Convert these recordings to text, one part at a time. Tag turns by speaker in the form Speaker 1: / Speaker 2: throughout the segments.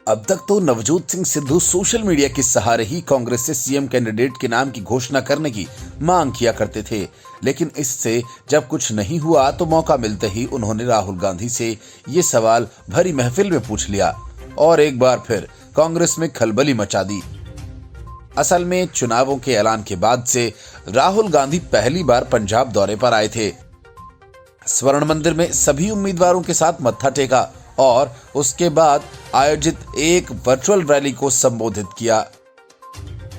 Speaker 1: अब तक तो नवजोत सिंह सिद्धू सोशल मीडिया के सहारे ही कांग्रेस से सीएम कैंडिडेट के नाम की घोषणा करने की मांग किया करते थे, लेकिन इससे जब कुछ नहीं हुआ तो मौका मिलते ही उन्होंने राहुल गांधी से ये सवाल भरी महफिल में पूछ लिया और एक बार फिर कांग्रेस में खलबली मचा दी। असल में चुनावों के ऐलान के बाद से राहुल गांधी पहली बार पंजाब दौरे पर आए थे। स्वर्ण मंदिर में सभी उम्मीदवारों के साथ मत्था टेका और उसके बाद आयोजित एक वर्चुअल रैली को संबोधित किया।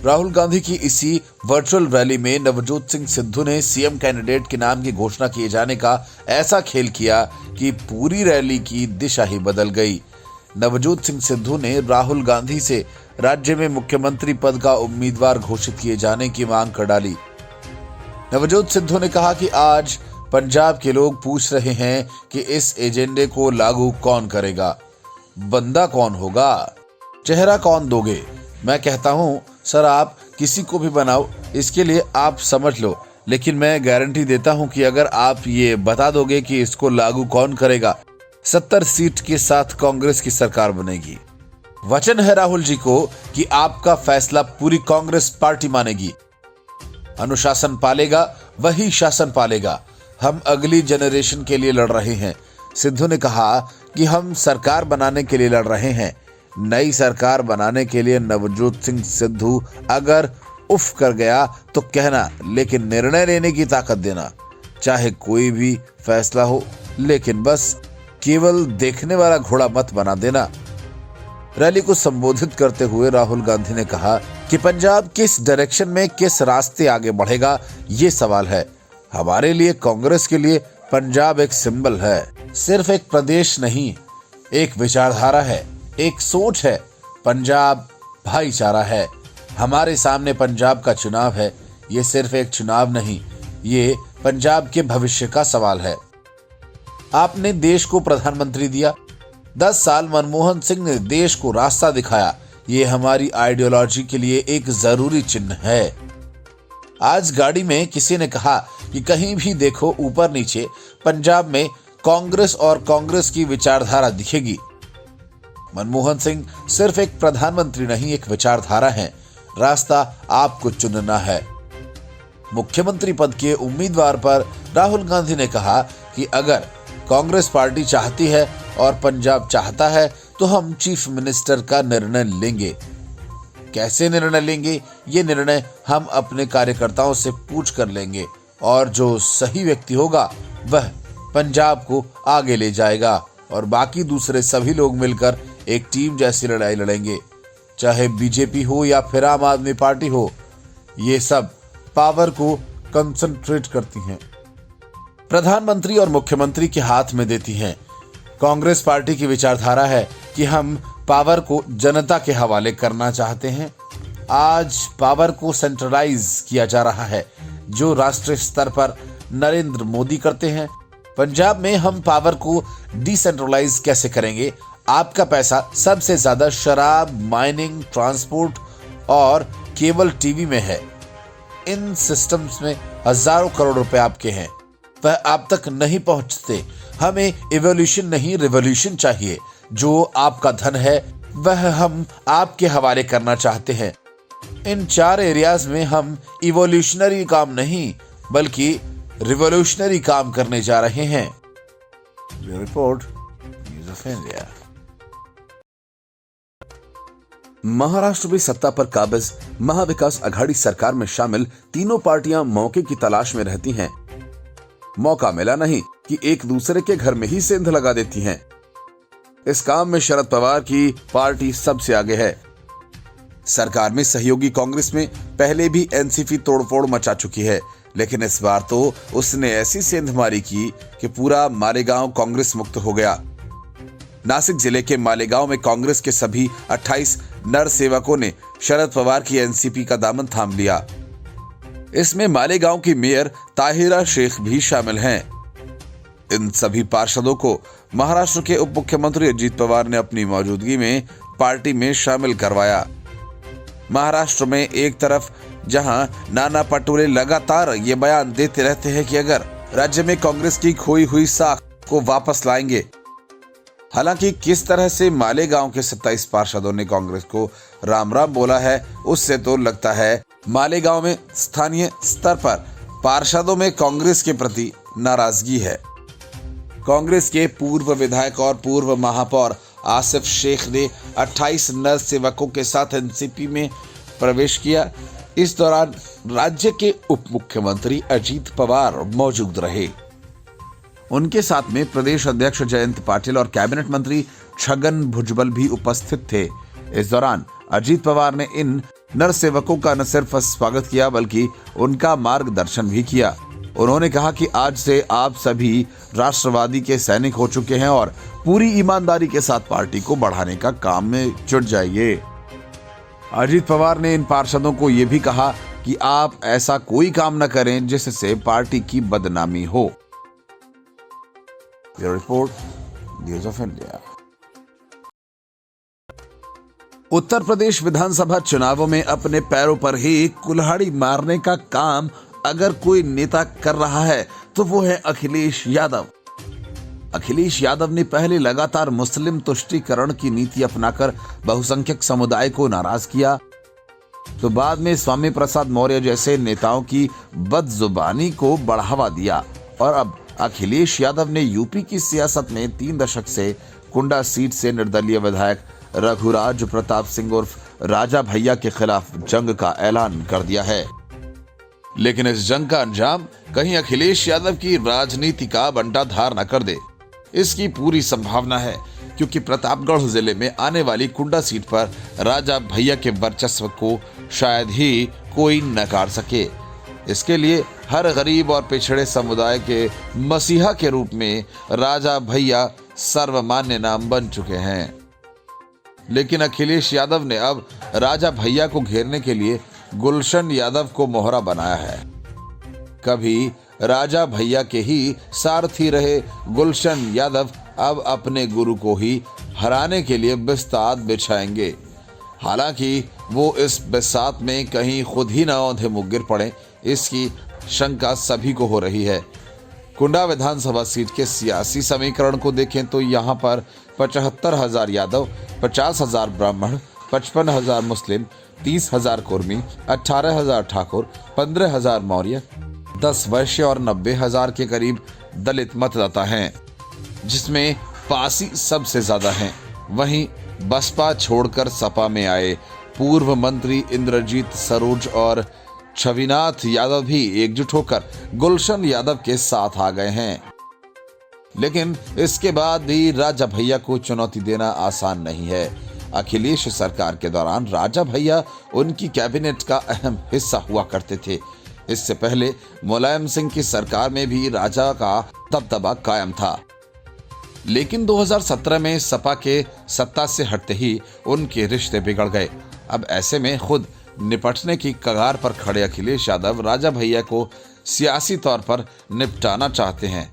Speaker 1: राहुल गांधी की इसी वर्चुअल रैली में नवजोत सिंह सिद्धू ने सीएम कैंडिडेट के नाम की घोषणा किए जाने का ऐसा खेल किया कि पूरी रैली की दिशा ही बदल गई। नवजोत सिंह सिद्धू ने राहुल गांधी से राज्य में मुख्यमंत्री पद का उम्मीदवार घोषित किए जाने की मांग कर डाली। नवजोत सिद्धू ने कहा कि आज पंजाब के लोग पूछ रहे हैं कि इस एजेंडे को लागू कौन करेगा, बंदा कौन होगा, चेहरा कौन दोगे। मैं कहता हूं सर आप किसी को भी बनाओ, इसके लिए आप समझ लो, लेकिन मैं गारंटी देता हूं कि अगर आप ये बता दोगे कि इसको लागू कौन करेगा, 70 सीट के साथ कांग्रेस की सरकार बनेगी। वचन है राहुल जी को कि आपका फैसला पूरी कांग्रेस पार्टी मानेगी। अनुशासन पालेगा वही शासन पालेगा। हम अगली जनरेशन के लिए लड़ रहे हैं। सिद्धू ने कहा कि हम सरकार बनाने के लिए लड़ रहे हैं। नई सरकार बनाने के लिए नवजोत सिंह सिद्धू अगर उफ कर गया तो कहना, लेकिन निर्णय लेने की ताकत देना। चाहे कोई भी फैसला हो, लेकिन बस केवल देखने वाला घोड़ा मत बना देना। रैली को संबोधित करते हुए राहुल गांधी ने कहा कि पंजाब किस डायरेक्शन में किस रास्ते आगे बढ़ेगा ये सवाल है। हमारे लिए कांग्रेस के लिए पंजाब एक सिंबल है, सिर्फ एक प्रदेश नहीं, एक विचारधारा है, एक सोच है। पंजाब भाईचारा है। हमारे सामने पंजाब का चुनाव है। ये सिर्फ एक चुनाव नहीं, ये पंजाब के भविष्य का सवाल है। आपने देश को प्रधानमंत्री दिया, 10 साल मनमोहन सिंह ने देश को रास्ता दिखाया। ये हमारी आइडियोलॉजी के लिए एक जरूरी चिन्ह है। आज गाड़ी में किसी ने कहा कि कहीं भी देखो ऊपर नीचे पंजाब में कांग्रेस और कांग्रेस की विचारधारा दिखेगी। मनमोहन सिंह सिर्फ एक प्रधानमंत्री नहीं, एक विचारधारा है। रास्ता आपको चुनना है। मुख्यमंत्री पद के उम्मीदवार पर राहुल गांधी ने कहा कि अगर कांग्रेस पार्टी चाहती है और पंजाब चाहता है तो हम चीफ मिनिस्टर का निर्णय लेंगे। कैसे निर्णय लेंगे, ये निर्णय हम अपने कार्यकर्ताओं से पूछ कर लेंगे और जो सही व्यक्ति होगा वह पंजाब को आगे ले जाएगा और बाकी दूसरे सभी लोग मिलकर एक टीम जैसी लड़ाई लड़ेंगे। चाहे बीजेपी हो या फिर आम आदमी पार्टी हो, ये सब पावर को कंसंट्रेट करती हैं, प्रधानमंत्री और मुख्यमंत्री के हाथ में देती हैं। कांग्रेस पार्टी की विचारधारा है कि हम पावर को जनता के हवाले करना चाहते हैं। आज पावर को सेंट्रलाइज किया जा रहा है, जो राष्ट्रीय स्तर पर नरेंद्र मोदी करते हैं। पंजाब में हम पावर को डिसेंट्रलाइज कैसे करेंगे? आपका पैसा सबसे ज्यादा शराब, माइनिंग, ट्रांसपोर्ट और केबल टीवी में है। इन सिस्टम्स में हजारों करोड़ रुपए आपके हैं, वह आप तक नहीं पहुंचते। हमें इवोल्यूशन नहीं, रिवोल्यूशन चाहिए। जो आपका धन है वह हम आपके हवाले करना चाहते हैं। इन 4 एरियाज में हम इवोल्यूशनरी काम नहीं बल्कि रिवोल्यूशनरी काम करने जा रहे हैं। Report news of India. Maharashtra में सत्ता पर काबिज महाविकास अघाड़ी सरकार में शामिल तीनों पार्टियां मौके की तलाश में रहती हैं। मौका मिला नहीं कि एक दूसरे के घर में ही सेंध लगा देती हैं। इस काम में शरद पवार की पार्टी सबसे आगे है। सरकार में सहयोगी कांग्रेस में पहले भी एनसीपी तोड़फोड़ मचा चुकी है, लेकिन इस बार तो उसने ऐसी सेंधमारी की कि पूरा मालेगांव कांग्रेस मुक्त हो गया। नासिक जिले के मालेगांव में कांग्रेस के सभी 28 नर सेवकों ने शरद पवार की एनसीपी का दामन थाम लिया। इसमें मालेगांव की मेयर ताहिरा शेख भी शामिल हैं। इन सभी पार्षदों को महाराष्ट्र के उप मुख्यमंत्री अजित पवार ने अपनी मौजूदगी में पार्टी में शामिल करवाया। महाराष्ट्र में एक तरफ जहां नाना पटोले लगातार ये बयान देते रहते हैं कि अगर राज्य में कांग्रेस की खोई हुई साख को वापस लाएंगे, हालांकि किस तरह से मालेगांव के 27 पार्षदों ने कांग्रेस को राम राम बोला है, उससे तो लगता है मालेगांव में स्थानीय स्तर पर पार्षदों में कांग्रेस के प्रति नाराजगी है। कांग्रेस के पूर्व विधायक और पूर्व महापौर आसिफ शेख ने 28 नर सेवकों के साथ एनसीपी में प्रवेश किया। इस दौरान राज्य के उप मुख्यमंत्री अजीत पवार मौजूद रहे। उनके साथ में प्रदेश अध्यक्ष जयंत पाटिल और कैबिनेट मंत्री छगन भुजबल भी उपस्थित थे। इस दौरान अजीत पवार ने इन नर सेवकों का न सिर्फ स्वागत किया बल्कि उनका मार्गदर्शन भी किया। उन्होंने कहा कि आज से आप सभी राष्ट्रवादी के सैनिक हो चुके हैं और पूरी ईमानदारी के साथ पार्टी को बढ़ाने का काम में जुट जाइए। अजीत पवार ने इन पार्षदों को यह भी कहा कि आप ऐसा कोई काम न करें जिससे पार्टी की बदनामी हो। Report, news of India. Uttar Pradesh विधानसभा चुनावों में अपने पैरों पर ही कुल्हाड़ी मारने का काम अगर कोई नेता कर रहा है तो वो है अखिलेश यादव। अखिलेश यादव ने पहले लगातार मुस्लिम तुष्टीकरण की नीति अपनाकर बहुसंख्यक समुदाय को नाराज किया, तो बाद में स्वामी प्रसाद मौर्य जैसे नेताओं की बदजुबानी को बढ़ावा दिया और अब अखिलेश यादव ने यूपी की सियासत में 3 दशक से कुंडा सीट से निर्दलीय विधायक रघुराज प्रताप सिंह उर्फ राजा भैया के खिलाफ जंग का ऐलान कर दिया है। लेकिन इस जंग का अंजाम कहीं अखिलेश यादव की राजनीति का बंटाधार न कर दे, इसकी पूरी संभावना है, क्योंकि प्रतापगढ़ जिले में आने वाली कुंडा सीट पर राजा भैया के वर्चस्व को शायद ही कोई नकार सके। इसके लिए हर गरीब और पिछड़े समुदाय के मसीहा के रूप में राजा भैया सर्वमान्य नाम बन चुके हैं। लेकिन अखिलेश यादव ने अब राजा भैया को घेरने के लिए गुलशन यादव को मोहरा बनाया है। कभी राजा भैया के ही सारथी रहे गुलशन यादव अब अपने गुरु को ही हराने के लिए बिस्तात बिछाएंगे। हालांकि वो इस बिसात में कहीं खुद ही न औंधे मुँह गिर पड़े, इसकी शंका सभी को हो रही है। कुंडा विधानसभा सीट के सियासी समीकरण को देखें तो यहाँ पर 75,000 यादव, 50,000 ब्राह्मण, 55,000 मुस्लिम, 30,000 कुर्मी, 18,000 ठाकुर, 15,000 मौर्य, 10 वैश्य और 90,000 के करीब दलित मतदाता हैं, जिसमें पासी सबसे ज्यादा हैं। वहीं बसपा छोड़कर सपा में आए पूर्व मंत्री इंद्रजीत सरोज और छविनाथ यादव भी एकजुट होकर गुलशन यादव के साथ आ गए हैं। लेकिन इसके बाद भी राजा भैया को चुनौती देना आसान नहीं है। अखिलेश सरकार के दौरान राजा भैया उनकी कैबिनेट का अहम हिस्सा हुआ करते थे। इससे पहले मुलायम सिंह की सरकार में भी राजा का दबदबा कायम था। लेकिन 2017 में सपा के सत्ता से हटते ही उनके रिश्ते बिगड़ गए। अब ऐसे में खुद निपटने की कगार पर खड़े अखिलेश यादव राजा भैया को सियासी तौर पर निपटाना चाहते हैं।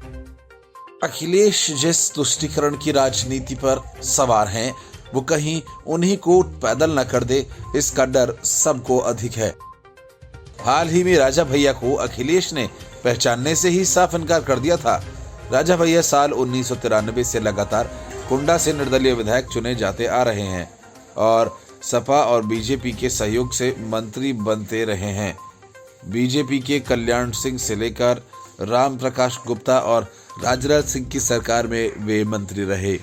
Speaker 1: अखिलेश जिस तुष्टीकरण की राजनीति पर सवार हैं, वो कहीं उन्हीं को पैदल न कर दे, इसका डर सबको अधिक है। हाल ही में राजा भैया को अखिलेश ने पहचानने से ही साफ इनकार कर दिया था। राजा भैया साल 1993 से लगातार कुंडा से निर्दलीय विधायक चुने जाते आ रहे हैं और सपा और बीजेपी के सहयोग से मंत्री बनते रहे हैं। बीजेपी के कल्याण सिंह से लेकर राम प्रकाश गुप्ता और राजराज सिंह की सरकार में वे मंत्री रहे।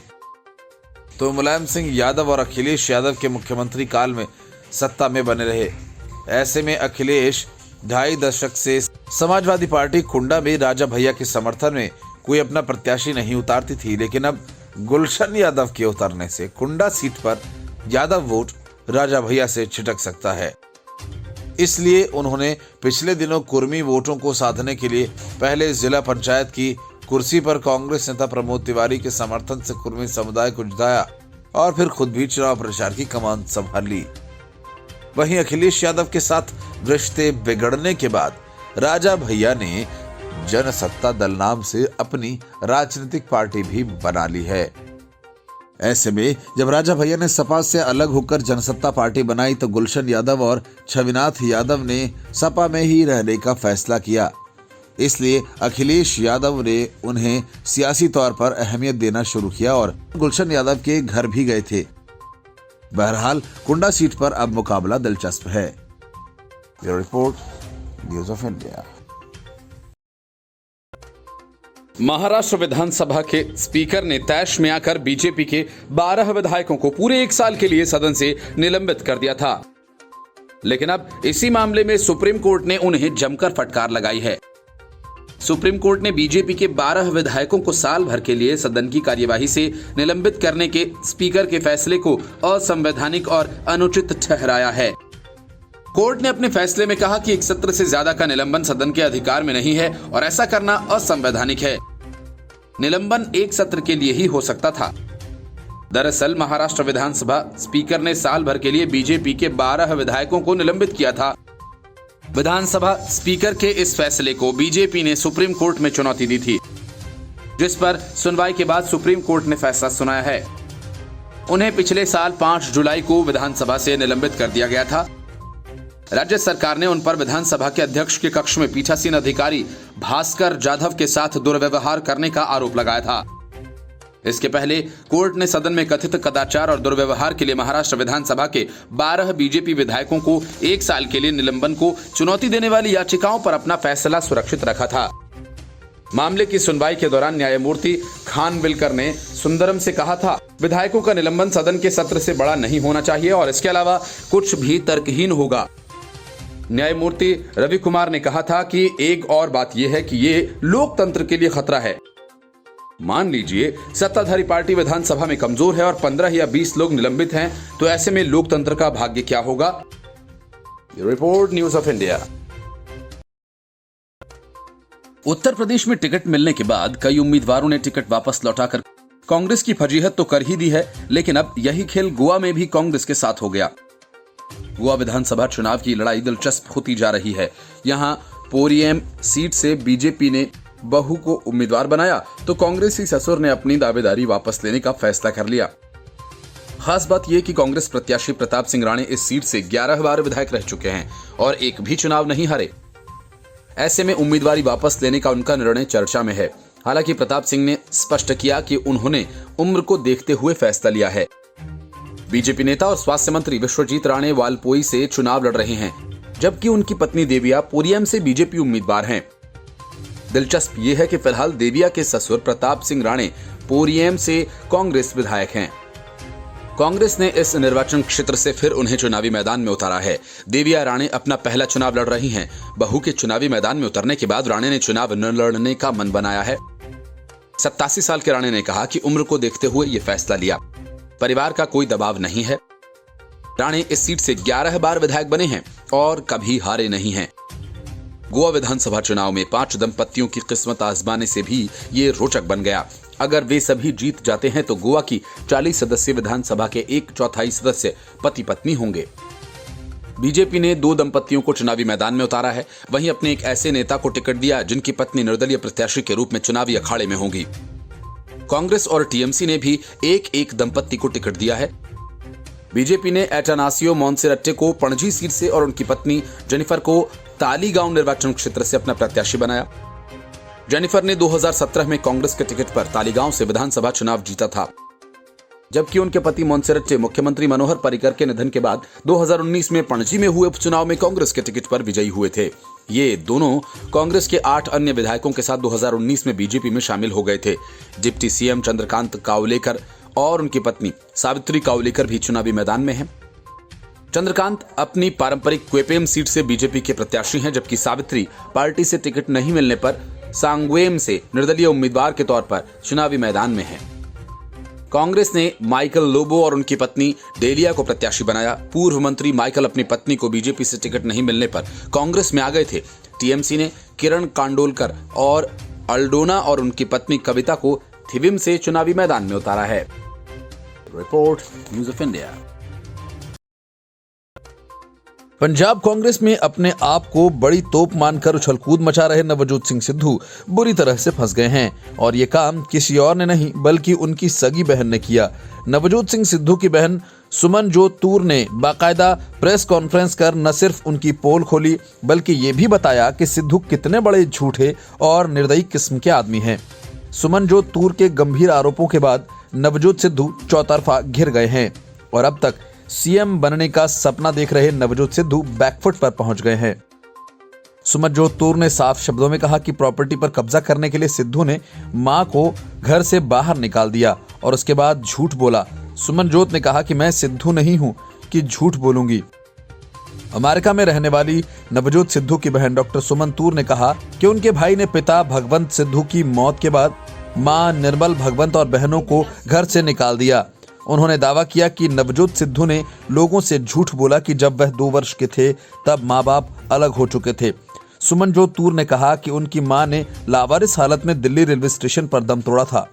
Speaker 1: तो मुलायम सिंह यादव और अखिलेश यादव के मुख्यमंत्री काल में सत्ता में बने रहे। ऐसे में अखिलेश 2.5 दशक से समाजवादी पार्टी कुंडा में राजा भैया के समर्थन में कोई अपना प्रत्याशी नहीं उतारती थी, लेकिन अब गुलशन यादव के उतरने से कुंडा सीट पर यादव वोट राजा भैया से छिटक सकता है। इसलिए उन्होंने पिछले दिनों कुर्मी वोटों को साधने के लिए पहले जिला पंचायत की कुर्सी पर कांग्रेस नेता प्रमोद तिवारी के समर्थन से कुर्मी समुदाय को जिताया और फिर खुद भी चुनाव प्रचार की कमान संभाल ली। वहीं अखिलेश यादव के साथ रिश्ते बिगड़ने के बाद राजा भैया ने जनसत्ता दल नाम से अपनी राजनीतिक पार्टी भी बना ली है। ऐसे में जब राजा भैया ने सपा से अलग होकर जनसत्ता पार्टी बनाई तो गुलशन यादव और छविनाथ यादव ने सपा में ही रहने का फैसला किया। इसलिए अखिलेश यादव ने उन्हें सियासी तौर पर अहमियत देना शुरू किया और गुलशन यादव के घर भी गए थे। बहरहाल कुंडा सीट पर अब मुकाबला दिलचस्प है। Bureau report, news of India.
Speaker 2: Maharashtra विधानसभा के स्पीकर ने तैश में आकर बीजेपी के 12 विधायकों को पूरे 1 साल के लिए सदन से निलंबित कर दिया था, लेकिन अब इसी मामले में सुप्रीम कोर्ट ने उन्हें जमकर फटकार लगाई है। सुप्रीम कोर्ट ने बीजेपी के 12 विधायकों को साल भर के लिए सदन की कार्यवाही से निलंबित करने के स्पीकर के फैसले को असंवैधानिक और अनुचित ठहराया है। कोर्ट ने अपने फैसले में कहा कि 1 सत्र से ज्यादा का निलंबन सदन के अधिकार में नहीं है और ऐसा करना असंवैधानिक है। निलंबन 1 सत्र के लिए ही हो सकता था। दरअसल महाराष्ट्र विधानसभा स्पीकर ने साल भर के लिए बीजेपी के 12 विधायकों को निलंबित किया था। विधानसभा स्पीकर के इस फैसले को बीजेपी ने सुप्रीम कोर्ट में चुनौती दी थी, जिस पर सुनवाई के बाद सुप्रीम कोर्ट ने फैसला सुनाया है। उन्हें पिछले साल 5 जुलाई को विधानसभा से निलंबित कर दिया गया था। राज्य सरकार ने उन पर विधानसभा के अध्यक्ष के कक्ष में पीठासीन अधिकारी भास्कर जाधव के साथ दुर्व्यवहार करने का आरोप लगाया था। इसके पहले कोर्ट ने सदन में कथित कदाचार और दुर्व्यवहार के लिए महाराष्ट्र विधानसभा के 12 बीजेपी विधायकों को 1 साल के लिए निलंबन को चुनौती देने वाली याचिकाओं पर अपना फैसला सुरक्षित रखा था। मामले की सुनवाई के दौरान न्यायमूर्ति खानविलकर ने सुंदरम से कहा था, विधायकों का निलंबन सदन के सत्र से बड़ा नहीं होना चाहिए और इसके अलावा कुछ भी तर्कहीन होगा। न्यायमूर्ति रवि कुमार ने कहा था कि एक और बात यह है कि ये लोकतंत्र के लिए खतरा है। मान लीजिए सत्ताधारी पार्टी विधानसभा में कमजोर है और 15 या 20 लोग निलंबित हैं, तो ऐसे में लोकतंत्र का भाग्य क्या होगा। Report, news of India. Uttar Pradesh में टिकट मिलने के बाद कई उम्मीदवारों ने टिकट वापस लौटाकर कांग्रेस की फजीहत तो कर ही दी है, लेकिन अब यही खेल गोवा में भी कांग्रेस के साथ हो गया। गोवा विधानसभा चुनाव की लड़ाई दिलचस्प होती जा रही है। यहां पोरियम सीट से बीजेपी ने बहू को उम्मीदवार बनाया तो कांग्रेसी ससुर ने अपनी दावेदारी वापस लेने का फैसला कर लिया। खास बात यह कि कांग्रेस प्रत्याशी प्रताप सिंह राणे इस सीट से 11 बार विधायक रह चुके हैं और एक भी चुनाव नहीं हारे। ऐसे में उम्मीदवारी वापस लेने का उनका निर्णय चर्चा में है। हालांकि प्रताप सिंह ने स्पष्ट किया कि उन्होंने उम्र को देखते हुए फैसला लिया है। बीजेपी नेता और स्वास्थ्य मंत्री विश्वजीत राणे वालपोई से चुनाव लड़ रहे हैं, जबकि उनकी पत्नी देविया पोरियम से बीजेपी उम्मीदवार हैं। दिलचस्प यह है कि फिलहाल देविया के ससुर प्रताप सिंह राणे पोरियम से कांग्रेस विधायक हैं। कांग्रेस ने इस निर्वाचन क्षेत्र से फिर उन्हें चुनावी मैदान में उतारा है। देविया राणे अपना पहला चुनाव लड़ रही हैं। बहू के चुनावी मैदान में उतरने के बाद राणे ने चुनाव न लड़ने का मन बनाया है। 87 साल के राणे ने कहा कि उम्र को देखते हुए ये फैसला लिया। परिवार का कोई दबाव नहीं है। राणे इस सीट से 11 बार विधायक बने हैं और कभी हारे नहीं हैं। गोवा विधानसभा चुनाव में 5 दंपतियों की किस्मत आजमाने से भी ये रोचक बन गया। अगर वे सभी जीत जाते हैं तो गोवा की 40 सदस्यीय विधानसभा के 1/4 सदस्य पति पत्नी होंगे। बीजेपी ने 2 दंपतियों को चुनावी मैदान में उतारा है। वहीं अपने एक ऐसे नेता को टिकट दिया जिनकी पत्नी निर्दलीय प्रत्याशी के रूप में चुनावी अखाड़े में होंगी। कांग्रेस और टीएमसी ने भी एक दंपति को टिकट दिया है। बीजेपी ने एटानासियो मोंसेरट्टे को पणजी सीट से और उनकी पत्नी जेनिफर को तालीगांव निर्वाचन क्षेत्र से अपना प्रत्याशी बनाया। जेनिफर ने 2017 में कांग्रेस के टिकट पर तालीगांव से विधानसभा चुनाव जीता था, जबकि उनके पति मोंसेरट्टे मुख्यमंत्री मनोहर पर्रिकर के निधन के बाद 2019 में पणजी में हुए उपचुनाव में कांग्रेस के टिकट पर विजयी हुए थे। ये दोनों कांग्रेस के 8 अन्य विधायकों के साथ 2019 में बीजेपी में शामिल हो गए थे। डिप्टी सीएम चंद्रकांत कावलेकर और उनकी पत्नी सावित्री कावलेकर भी चुनावी मैदान में हैं। चंद्रकांत अपनी पारंपरिक क्वेपेम सीट से बीजेपी के प्रत्याशी हैं, जबकि सावित्री पार्टी से टिकट नहीं मिलने पर सांगवेम से निर्दलीय उम्मीदवार के तौर पर चुनावी मैदान में हैं। कांग्रेस ने माइकल लोबो और उनकी पत्नी डेलिया को प्रत्याशी बनाया। पूर्व मंत्री माइकल अपनी पत्नी को बीजेपी से टिकट नहीं मिलने पर कांग्रेस में आ गए थे। टीएमसी ने किरण कांडोलकर और अल्डोना और उनकी पत्नी कविता को थिविम से चुनावी मैदान में उतारा है। Report, news of India. Punjab Congress में अपने आप को बड़ी तोप मानकर उछलकूद मचा रहे नवजोत सिंह सिद्धू बुरी तरह से फंस गए हैं और ये काम किसी और ने नहीं बल्कि उनकी सगी बहन ने किया। नवजोत सिंह सिद्धू की बहन
Speaker 1: सुमनजोत तूर ने बाकायदा प्रेस कॉन्फ्रेंस कर न सिर्फ उनकी पोल खोली बल्कि ये भी बताया कि सिद्धू कितने बड़े झूठे और निर्दयी किस्म के आदमी हैं। सुमनजोत तूर के गंभीर आरोपों के बाद नवजोत सिद्धू चौतरफा घिर गए हैं और अब तक सीएम बनने का सपना देख रहे नवजोत सिद्धू बैकफुट पर पहुंच गए हैं। सुमनजोत तूर ने साफ शब्दों में कहा कि प्रॉपर्टी पर कब्जा करने के लिए सिद्धू ने मां को घर से बाहर निकाल दिया और उसके बाद झूठ बोला। सुमनजोत ने कहा कि मैं सिद्धू नहीं हूं कि झूठ बोलूंगी। अमेरिका में रहने वाली नवजोत सिद्धू की बहन डॉक्टर सुमन तूर ने कहा कि उनके भाई ने पिता भगवंत सिद्धू की मौत के बाद मां निर्मल भगवंत और बहनों को घर से निकाल दिया। उन्होंने दावा किया कि नवजोत सिद्धू ने लोगों से झूठ बोला कि जब वह 2 वर्ष के थे तब माँ बाप अलग हो चुके थे। सुमनजोत तूर ने कहा कि उनकी मां ने लावारिस हालत में दिल्ली रेलवे स्टेशन पर दम तोड़ा था।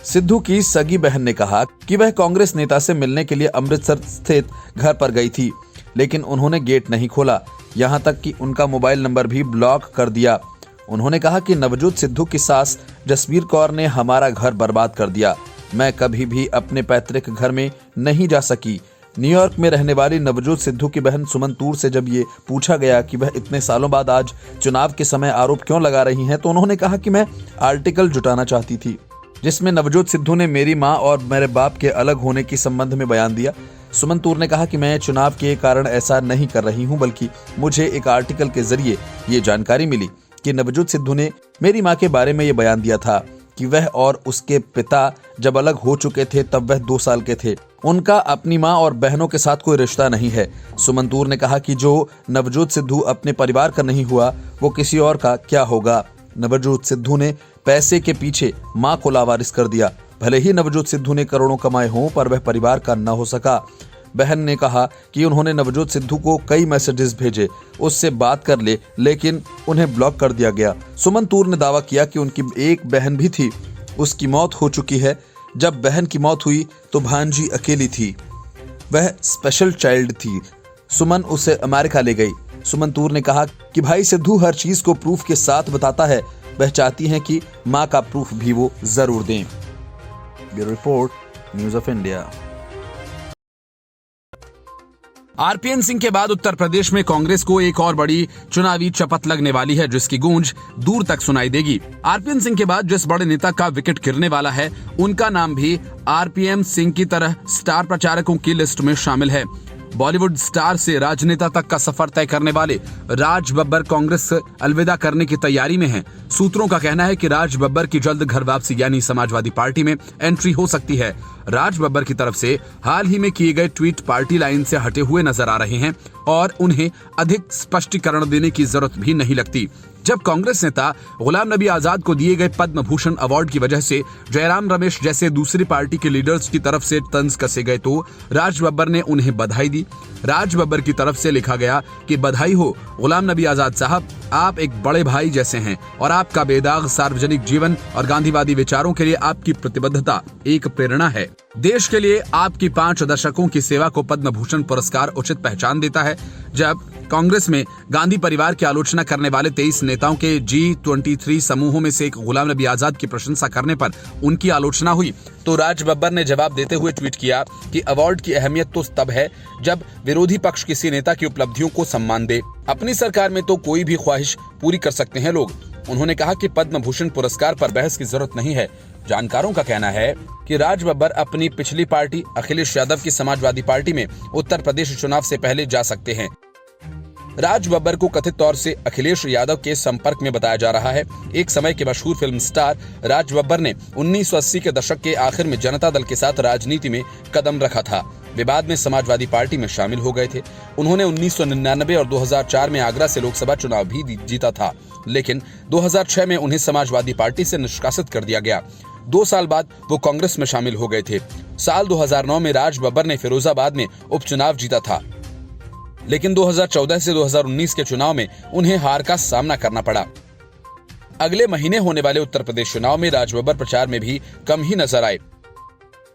Speaker 1: सिद्धू की सगी बहन ने कहा कि वह कांग्रेस नेता से मिलने के लिए अमृतसर स्थित घर पर गई थी, लेकिन उन्होंने गेट नहीं खोला, यहां तक कि उनका मोबाइल नंबर भी ब्लॉक कर दिया। उन्होंने कहा कि नवजोत सिद्धू की सास जसबीर कौर ने हमारा घर बर्बाद कर दिया। मैं कभी भी अपने पैतृक घर में नहीं जा सकी। न्यूयॉर्क में रहने वाली नवजोत सिद्धू की बहन सुमन तूर से जब ये पूछा गया कि वह इतने सालों बाद आज चुनाव के समय आरोप क्यों लगा रही हैं, तो उन्होंने कहा कि मैं आर्टिकल जुटाना चाहती थी जिसमें नवजोत सिद्धू ने मेरी मां और मेरे बाप के अलग होने के संबंध में बयान दिया। सुमन तूर ने कहा कि मैं चुनाव के कारण ऐसा नहीं कर रही हूं, बल्कि मुझे एक आर्टिकल के जरिए ये जानकारी मिली कि नवजोत सिद्धू ने मेरी मां के बारे में ये बयान दिया था कि वह और उसके पिता जब अलग हो चुके थे तब वह 2 साल के थे। उनका अपनी मां और बहनों के साथ कोई रिश्ता नहीं है। सुमन तूर ने कहा कि जो नवजोत सिद्धू अपने परिवार का नहीं हुआ वो किसी और का क्या होगा। नवजोत सिद्धू ने पैसे के पीछे मां को लावारिस कर दिया। भले ही नवजोत सिद्धू ने करोड़ों कमाए हों पर वह परिवार का न हो सका। बहन ने कहा कि उन्होंने नवजोत सिद्धू को कई मैसेजेस भेजे, उससे बात कर ले, लेकिन उन्हें ब्लॉक कर दिया गया। सुमन तूर ने दावा किया कि उनकी एक बहन भी थी, उसकी मौत हो चुकी है। जब बहन की मौत हुई तो भांजी अकेली थी, वह स्पेशल चाइल्ड थी। सुमन उसे अमेरिका ले गई। सुमन तूर ने कहा कि भाई सिद्धू हर चीज को प्रूफ के साथ बताता है, वह चाहती हैं कि मां का प्रूफ भी वो जरूर दें। Bureau report, news of India.
Speaker 2: RPN Singh के बाद उत्तर प्रदेश में कांग्रेस को एक और बड़ी चुनावी चपत लगने वाली है, जिसकी गूंज दूर तक सुनाई देगी। आरपीएन सिंह के बाद जिस बड़े नेता का विकेट गिरने वाला है, उनका नाम भी आरपीएम सिंह की तरह स्टार प्रचारकों की लिस्ट में शामिल है। बॉलीवुड स्टार से राजनेता तक का सफर तय करने वाले राज बब्बर कांग्रेस से अलविदा करने की तैयारी में हैं। सूत्रों का कहना है कि राज बब्बर की जल्द घर वापसी यानी समाजवादी पार्टी में एंट्री हो सकती है। राज बब्बर की तरफ से हाल ही में किए गए ट्वीट पार्टी लाइन से हटे हुए नजर आ रहे हैं और उन्हें अधिक स्पष्टीकरण देने की जरूरत भी नहीं लगती। जब कांग्रेस नेता गुलाम नबी आजाद को दिए गए पद्म भूषण अवार्ड की वजह से जयराम रमेश जैसे दूसरी पार्टी के लीडर्स की तरफ से तंज कसे गए तो राज बब्बर ने उन्हें बधाई दी। राज बब्बर की तरफ से लिखा गया कि बधाई हो गुलाम नबी आजाद साहब, आप एक बड़े भाई जैसे हैं और आपका बेदाग सार्वजनिक जीवन और गांधीवादी विचारों के लिए आपकी प्रतिबद्धता एक प्रेरणा है। देश के लिए आपकी 5 दशकों की सेवा को पद्म भूषण पुरस्कार उचित पहचान देता है। जब कांग्रेस में गांधी परिवार की आलोचना करने वाले 23 नेताओं के G23 समूहों में से एक गुलाम नबी आजाद की प्रशंसा करने पर उनकी आलोचना हुई तो राज बब्बर ने जवाब देते हुए ट्वीट किया कि अवार्ड की अहमियत तो तब है जब विरोधी पक्ष किसी नेता की उपलब्धियों को सम्मान दे। अपनी सरकार में तो कोई भी ख्वाहिश पूरी कर सकते हैं लोग। उन्होंने कहा कि पद्म भूषण पुरस्कार पर बहस की जरूरत नहीं है। जानकारों का कहना है कि राज बब्बर अपनी पिछली पार्टी अखिलेश यादव की समाजवादी पार्टी में उत्तर प्रदेश चुनाव से पहले जा सकते हैं। राज बब्बर को कथित तौर से अखिलेश यादव के संपर्क में बताया जा रहा है। एक समय के मशहूर फिल्म स्टार राज बब्बर ने 1980 के दशक के आखिर में जनता दल के साथ राजनीति में कदम रखा था। वे बाद में समाजवादी पार्टी में शामिल हो गए थे। उन्होंने 1999 और 2004 में आगरा से लोकसभा चुनाव भी जीता था, लेकिन 2006 में उन्हें समाजवादी पार्टी से निष्कासित कर दिया गया। 2 साल बाद वो कांग्रेस में शामिल हो गए थे। साल 2009 में राज बब्बर ने फिरोजाबाद में उपचुनाव जीता था, लेकिन 2014 से 2019 के चुनाव में उन्हें हार का सामना करना पड़ा। अगले महीने होने वाले उत्तर प्रदेश चुनाव में राज बब्बर प्रचार में भी कम ही नजर आए,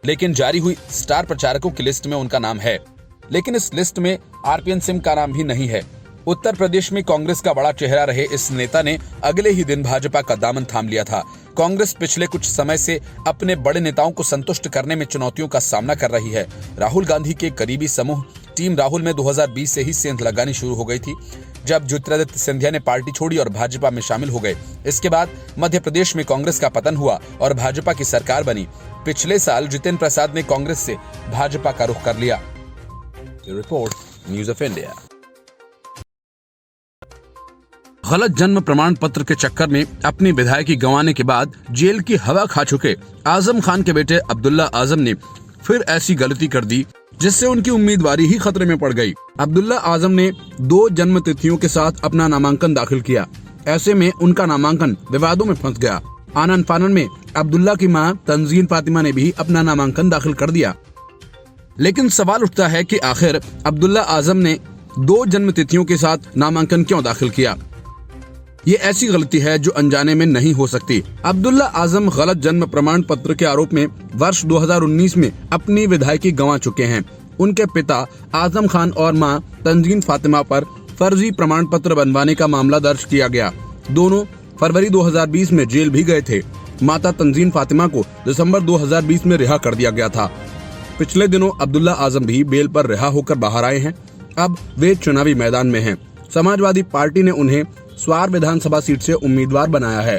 Speaker 2: लेकिन जारी हुई स्टार प्रचारकों की लिस्ट में उनका नाम है। लेकिन इस लिस्ट में आरपीएन सिंह का नाम भी नहीं है। उत्तर प्रदेश में कांग्रेस का बड़ा चेहरा रहे इस नेता ने अगले ही दिन भाजपा का दामन थाम लिया था। कांग्रेस पिछले कुछ समय से अपने बड़े नेताओं को संतुष्ट करने में चुनौतियों का सामना कर रही है। राहुल गांधी के करीबी समूह टीम राहुल में 2020 से ही सेंध लगानी शुरू हो गई थी, जब ज्योतिरादित्य सिंधिया ने पार्टी छोड़ी और भाजपा में शामिल हो गए। इसके बाद मध्य प्रदेश में कांग्रेस का पतन हुआ और भाजपा की सरकार बनी। पिछले साल जितेंद्र प्रसाद ने कांग्रेस से भाजपा का रुख कर लिया। Report news of India. गलत जन्म प्रमाण पत्र के चक्कर में अपनी विधायकी गंवाने के बाद जेल की हवा खा चुके आजम खान के बेटे अब्दुल्ला आजम ने फिर ऐसी गलती कर दी जिससे उनकी उम्मीदवारी ही खतरे में पड़ गई। अब्दुल्ला आजम ने 2 जन्म तिथियों के साथ अपना नामांकन दाखिल किया। ऐसे में उनका नामांकन विवादों में फंस गया। आनन फानन में अब्दुल्ला की मां तंजीन फातिमा ने भी अपना नामांकन दाखिल कर दिया। लेकिन सवाल उठता है कि आखिर अब्दुल्ला आजम ने 2 जन्म तिथियों के साथ नामांकन क्यों दाखिल किया। ये ऐसी गलती है जो अनजाने में नहीं हो सकती। अब्दुल्ला आजम गलत जन्म प्रमाण पत्र के आरोप में वर्ष 2019 में अपनी विधायकी गंवा चुके हैं। उनके पिता आजम खान और मां तंजीन फातिमा पर फर्जी प्रमाण पत्र बनवाने का मामला दर्ज किया गया। दोनों फरवरी 2020 में जेल भी गए थे। माता तंजीन फातिमा को दिसंबर 2020 में रिहा कर दिया गया था। पिछले दिनों अब्दुल्ला आजम भी बेल पर रिहा होकर बाहर आए हैं। अब वे चुनावी मैदान में हैं। समाजवादी पार्टी ने उन्हें स्वार विधानसभा सीट से उम्मीदवार बनाया है।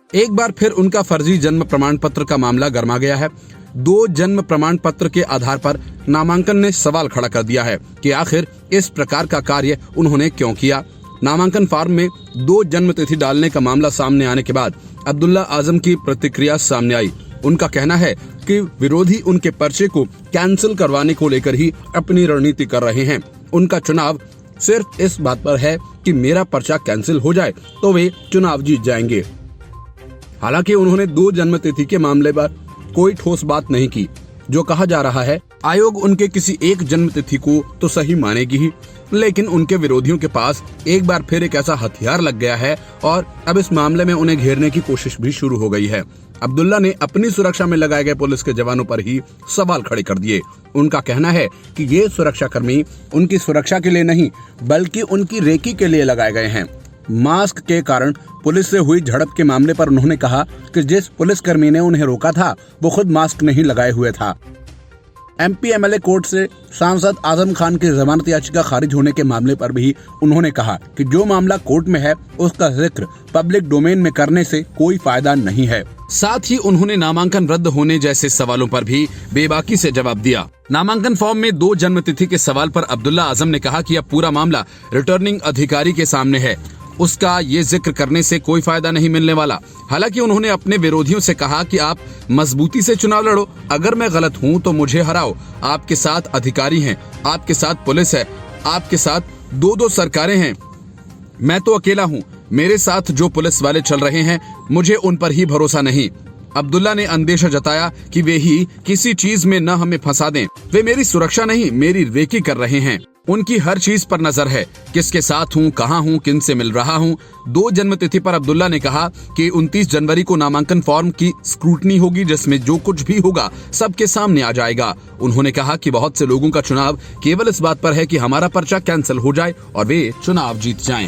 Speaker 2: एक बार फिर उनका फर्जी जन्म प्रमाण पत्र का मामला गर्मा गया है। 2 जन्म प्रमाण पत्र के आधार पर नामांकन ने सवाल खड़ा कर दिया है कि आखिर इस प्रकार का कार्य उन्होंने क्यों किया। नामांकन फॉर्म में 2 जन्म तिथि डालने का मामला सामने आने के बाद अब्दुल्ला आजम की प्रतिक्रिया सामने आई। उनका कहना है कि विरोधी उनके पर्चे को कैंसिल करवाने को लेकर ही अपनी रणनीति कर रहे हैं। उनका चुनाव सिर्फ इस बात पर है कि मेरा पर्चा कैंसिल हो जाए तो वे चुनाव जीत जाएंगे। हालांकि उन्होंने 2 जन्म तिथि के मामले पर कोई ठोस बात नहीं की। जो कहा जा रहा है आयोग उनके किसी एक जन्म तिथि को तो सही मानेगी ही, लेकिन उनके विरोधियों के पास एक बार फिर एक ऐसा हथियार लग गया है और अब इस मामले में उन्हें घेरने की कोशिश भी शुरू हो गई है। अब्दुल्ला ने अपनी सुरक्षा में लगाए गए पुलिस के जवानों पर ही सवाल खड़े कर दिए। उनका कहना है कि ये सुरक्षाकर्मी उनकी सुरक्षा के लिए नहीं बल्कि उनकी रेकी के लिए लगाए गए हैं। मास्क के कारण पुलिस से हुई झड़प के मामले पर उन्होंने कहा कि जिस पुलिसकर्मी ने उन्हें रोका था वो खुद मास्क नहीं लगाए हुए था। एमपी एमएलए कोर्ट से सांसद आजम खान की जमानत याचिका खारिज होने के मामले पर भी उन्होंने कहा कि जो मामला कोर्ट में है उसका जिक्र पब्लिक डोमेन में करने से कोई फायदा नहीं है। साथ ही उन्होंने नामांकन रद्द होने जैसे सवालों पर भी बेबाकी से जवाब दिया। नामांकन फॉर्म में 2 जन्म तिथि के सवाल पर अब्दुल्ला आजम ने कहा कि अब पूरा मामला रिटर्निंग अधिकारी के सामने है, उसका ये जिक्र करने से कोई फायदा नहीं मिलने वाला। हालांकि उन्होंने अपने विरोधियों से कहा कि आप मजबूती से चुनाव लड़ो, अगर मैं गलत हूं तो मुझे हराओ। आपके साथ अधिकारी हैं, आपके साथ पुलिस है, आपके साथ 2 सरकारें हैं, मैं तो अकेला हूं। मेरे साथ जो पुलिस वाले चल रहे हैं मुझे उन पर ही भरोसा नहीं। अब्दुल्ला ने अंदेशा जताया कि वे ही किसी चीज में न हमें फंसा दें। वे मेरी सुरक्षा नहीं मेरी रेकी कर रहे हैं। उनकी हर चीज पर नजर है, किसके साथ हूँ, कहाँ हूँ, किन से मिल रहा हूँ। 2 जन्म तिथि पर अब्दुल्ला ने कहा कि 29 जनवरी को नामांकन फॉर्म की स्क्रूटनी होगी जिसमें जो कुछ भी होगा सबके सामने आ जाएगा। उन्होंने कहा कि बहुत से लोगों का चुनाव केवल इस बात पर है कि हमारा पर्चा कैंसिल हो जाए और वे चुनाव जीत जाएं।